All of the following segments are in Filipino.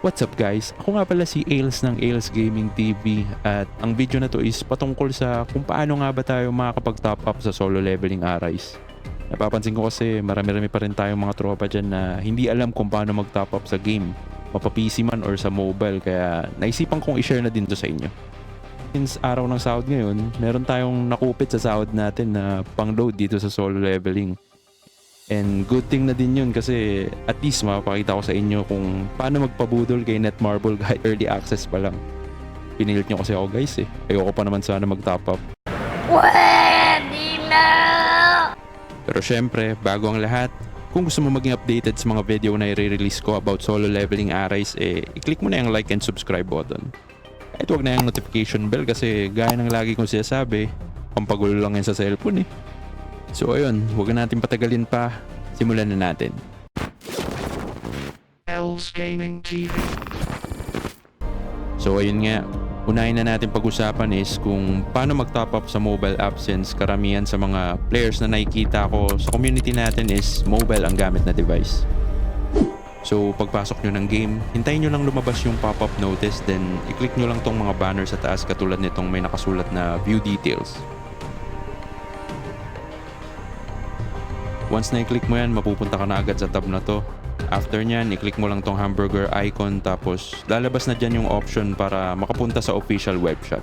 What's up guys? Ako nga pala si Ails ng Ails Gaming TV at ang video na to is patungkol sa kung paano nga ba tayo makakapag-top up sa solo leveling Arise. Napapansin ko kasi marami-rami pa rin tayong mga tropa dyan na hindi alam kung paano mag-top up sa game, mapa-PC man or sa mobile, kaya naisipan kong i-share na din to sa inyo. Since araw ng sahod ngayon, meron tayong nakupit sa sahod natin na pang-load dito sa solo leveling. And good thing na din yun kasi at least mapapakita ko sa inyo kung paano magpabudol kay Netmarble kahit early access pa lang. Pinilit nyo kasi ako guys eh. Ayoko pa naman sana mag-top up. Pwede na! Pero syempre, bago ang lahat, kung gusto mo maging updated sa mga video na i-release ko about solo leveling Arise, i-click mo na yung like and subscribe button. Kahit huwag na yung notification bell kasi gaya ng lagi kong sinasabi, pampagulo lang yan sa cellphone eh. So ayun, huwag natin patagalin pa. Simulan na natin. Ails Gaming TV. So ayun nga, unahin na natin pag-usapan is kung paano mag-top up sa mobile app since karamihan sa mga players na nakikita ko sa community natin is mobile ang gamit na device. So pagpasok nyo ng game, hintayin nyo lang lumabas yung pop-up notice, then i-click nyo lang tong mga banner sa taas katulad nitong may nakasulat na view details. Once na i-click mo yan, mapupunta ka na agad sa tab na to. After nyan, i-click mo lang tong hamburger icon tapos lalabas na dyan yung option para makapunta sa official webshop.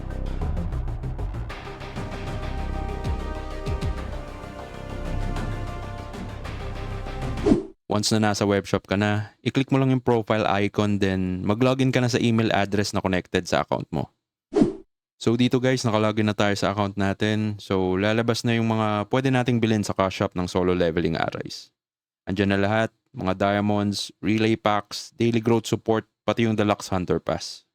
Once na nasa webshop ka na, i-click mo lang yung profile icon, then mag-login ka na sa email address na connected sa account mo. So dito guys, nakalogin na tayo sa account natin. So lalabas na yung mga pwede nating bilhin sa cash shop ng solo leveling Arise. Andyan na lahat, mga diamonds, relay packs, daily growth support, pati yung deluxe hunter pass.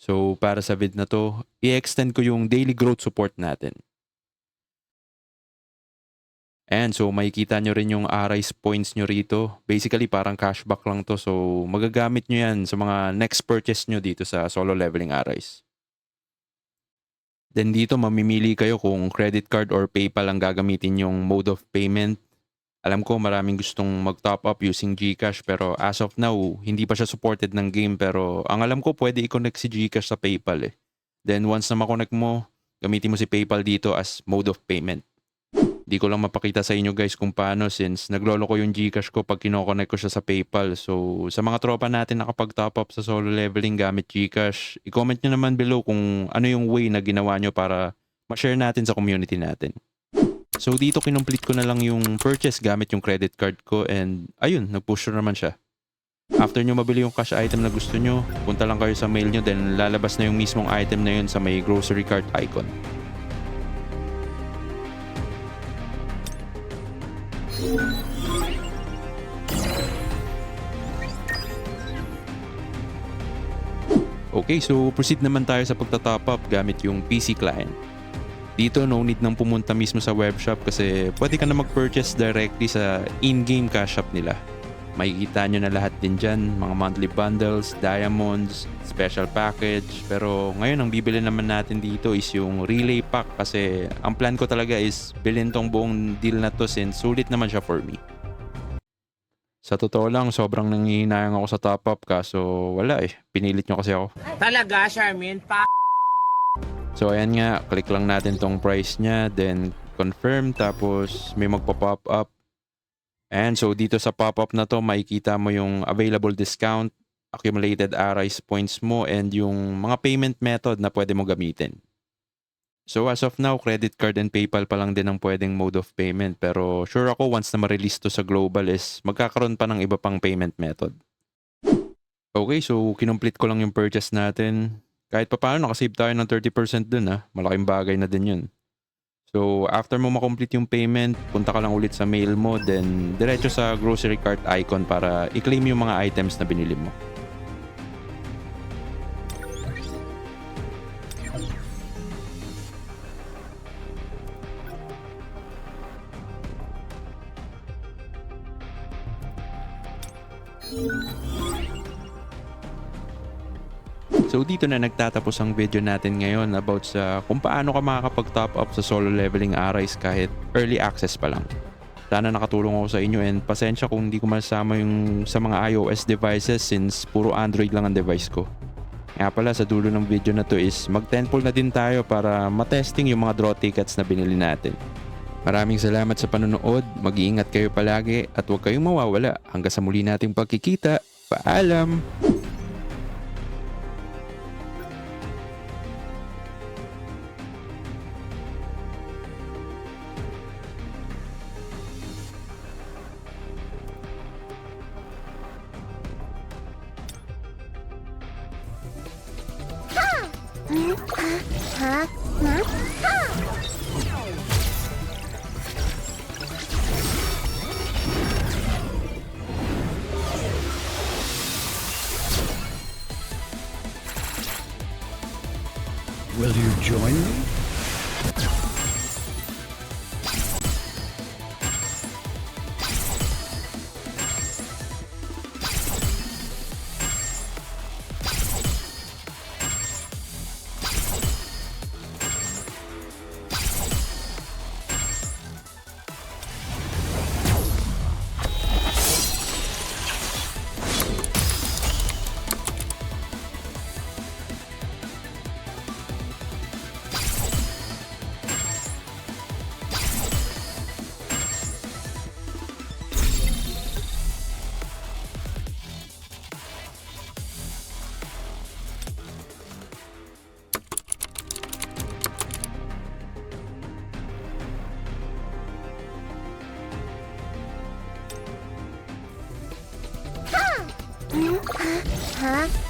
So para sa vid na to, i-extend ko yung daily growth support natin. And so makikita nyo rin yung Arise points nyo rito. Basically parang cashback lang to. So magagamit nyo yan sa mga next purchase nyo dito sa solo leveling Arise. Then dito mamimili kayo kung credit card or PayPal ang gagamitin yung mode of payment. Alam ko maraming gustong mag-top up using GCash pero as of now, hindi pa siya supported ng game pero ang alam ko pwede i-connect si GCash sa PayPal eh. Then once na makonect mo, gamitin mo si PayPal dito as mode of payment. Di ko lang mapakita sa inyo guys kung paano since naglolo ko yung GCash ko pag kinoconnect ko siya sa PayPal. So sa mga tropa natin nakapag-top up sa solo leveling gamit GCash, i-comment nyo naman below kung ano yung way na ginawa nyo para ma-share natin sa community natin. So dito kinomplete ko na lang yung purchase gamit yung credit card ko and ayun, nag-push na naman siya. After nyo mabili yung cash item na gusto nyo, punta lang kayo sa mail nyo then lalabas na yung mismong item na yun sa may grocery cart icon. Okay, so proceed naman tayo sa pagta-top up gamit yung PC client. Dito no need nang pumunta mismo sa webshop kasi pwede ka na mag-purchase directly sa in-game cash shop nila. Makikita nyo na lahat din dyan, mga monthly bundles, diamonds, special package. Pero ngayon ang bibili naman natin dito is yung relay pack kasi ang plan ko talaga is bilhin tong buong deal na to since sulit naman siya for me. Sa totoo lang, sobrang nangihinayang ako sa top up kaso wala eh. Pinilit nyo kasi ako. Talaga, Charmin? So ayan nga, click lang natin tong price niya, then confirm, tapos may magpa-pop up. And so dito sa pop-up na to, makikita mo yung available discount, accumulated Arise points mo, and yung mga payment method na pwede mo gamitin. So as of now, credit card and PayPal pa lang din ang pwedeng mode of payment. Pero sure ako once na ma-release to sa global is magkakaroon pa ng iba pang payment method. Okay, so kinomplete ko lang yung purchase natin. Kahit pa paano nakasave tayo ng 30% dun ha. Malaking bagay na din yun. So after mo makomplete yung payment, punta ka lang ulit sa mail mo. Then diretso sa grocery cart icon para i-claim yung mga items na binili mo. So dito na nagtatapos ang video natin ngayon about sa kung paano ka makakapag-top up sa solo leveling Arise kahit early access pa lang. Sana nakatulong ako sa inyo and pasensya kung hindi ko masama yung sa mga iOS devices since puro Android lang ang device ko. Nga pala sa dulo ng video na to is mag-10 na din tayo para matesting yung mga draw tickets na binili natin. Maraming salamat sa panonood, mag-iingat kayo palagi at huwag kayong mawawala hanggang sa muli nating pagkikita. Paalam! Will you join me? Huh?